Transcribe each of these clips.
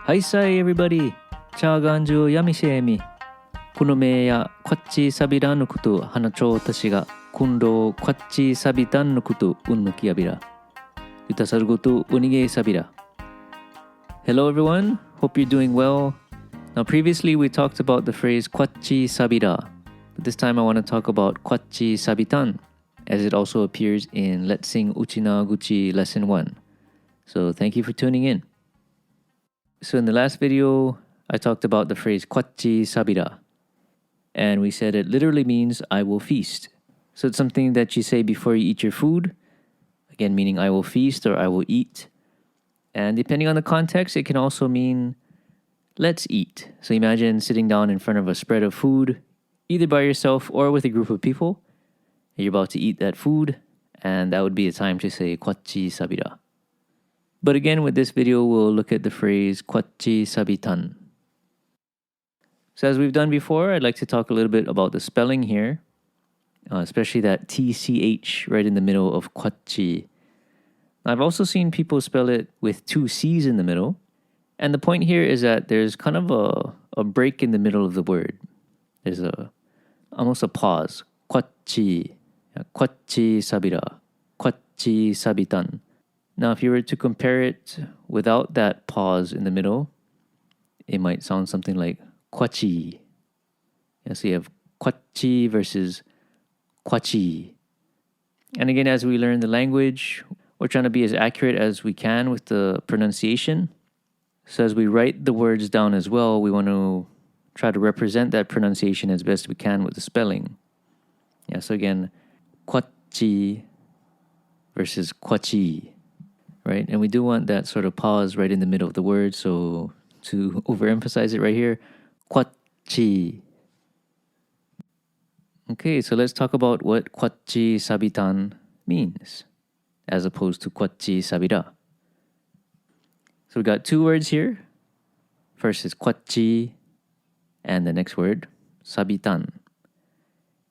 Hi, say everybody. Chaganju yamisemi. この名やこっちサビラのこと花町たちが今度こっちサビタンのことうんぬきやびら。Yutasarugutu unigee sabira. Hello everyone, hope you're doing well. Now previously we talked about the phrase Kwatchii sabira, but this time I want to talk about Kwatchii sabitan, as it also appears in Let's Sing Uchinaaguchi Lesson 1. So thank you for tuning in. So in the last video, I talked about the phrase Kwatchii sabira, and we said it literally means I will feast. So it's something that you say before you eat your food, again meaning I will feast or I will eat. And depending on the context, it can also mean let's eat. So imagine sitting down in front of a spread of food, either by yourself or with a group of people. You're about to eat that food, and that would be a time to say Kwatchii sabira. But again, with this video, we'll look at the phrase Kwatchii sabitan. So as we've done before, I'd like to talk a little bit about the spelling here, especially that TCH right in the middle of Kwatchii. I've also seen people spell it with two C's in the middle. And the point here is that there's kind of a break in the middle of the word. There's almost a pause. Kwatchii, Kwatchii sabira, Kwatchii sabitan. Now, if you were to compare it without that pause in the middle, it might sound something like Kwatchii. So you have Kwatchii versus Kwatchii. And again, as we learn the language, we're trying to be as accurate as we can with the pronunciation. So as we write the words down as well, we want to try to represent that pronunciation as best we can with the spelling. So again, Kwatchii versus Kwatchii, right? And we do want that sort of pause right in the middle of the word. So to overemphasize it right here, Kwatchii. Okay, so let's talk about what Kwatchii sabitan means, as opposed to Kwatchii sabira. So we got two words here. First is Kwatchii, and the next word, sabitan.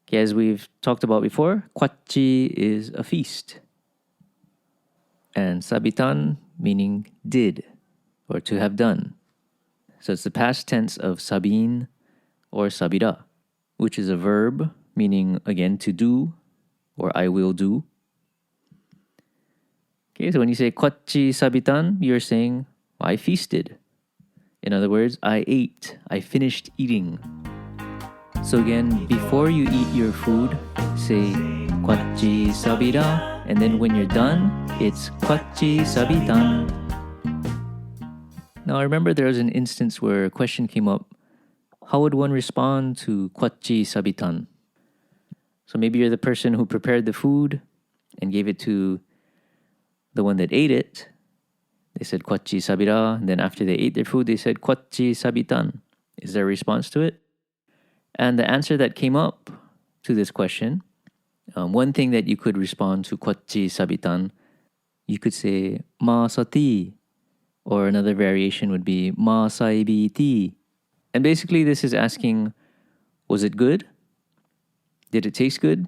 Okay, as we've talked about before, Kwatchii is a feast. And sabitan meaning did, or to have done. So it's the past tense of sabin or sabira, which is a verb meaning, again, to do, or I will do. Okay, so when you say Kwatchii sabitan, you're saying, I feasted. In other words, I ate. I finished eating. So again, before you eat your food, say Kwatchii sabira, and then when you're done, it's Kwatchii sabitan. Now I remember there was an instance where a question came up. How would one respond to Kwatchii sabitan? So maybe you're the person who prepared the food and gave it to the one that ate it. They said Kwatchii sabira, and then after they ate their food, they said Kwatchii sabitan. Is there a response to it? And the answer that came up to this question, one thing that you could respond to Kwatchii sabitan, you could say maasatii, or another variation would be maasatii. And basically this is asking, was it good? Did it taste good?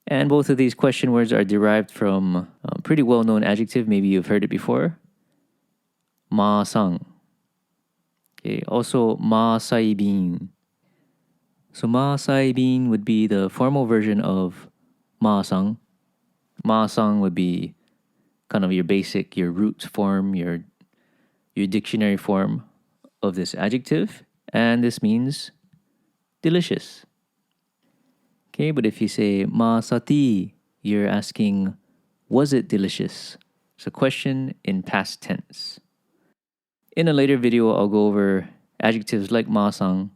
And both of these question words are derived from a pretty well-known adjective. Maybe you've heard it before. Maasang. Okay, also maasatii. So maasatii would be the formal version of maasang. Maasang would be kind of your basic, your root form, your dictionary form of this adjective. And this means delicious. Okay, but if you say maasatii, you're asking, was it delicious? So question in past tense. In a later video, I'll go over adjectives like maasang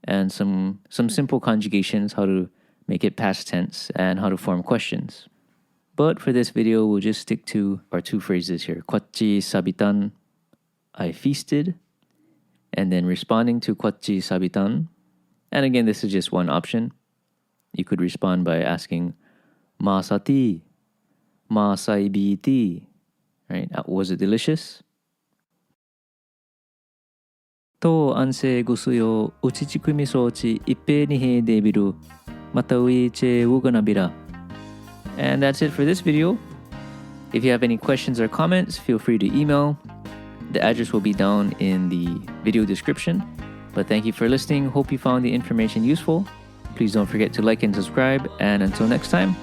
and some simple conjugations, how to make it past tense and how to form questions. But for this video, we'll just stick to our two phrases here. Kwatchii sabitan, I feasted. And then responding to Kwatchii sabitan. And again, this is just one option. You could respond by asking maasatii, maasatii, right? Was it delicious? To anse gusuyo uchichikumi sochi ippe nihe debiru matawi che wuganabira. And that's it for this video. If you have any questions or comments, feel free to email The address will be down in the video description. But thank you for listening. Hope you found the information useful. Please don't forget to like and subscribe. And until next time,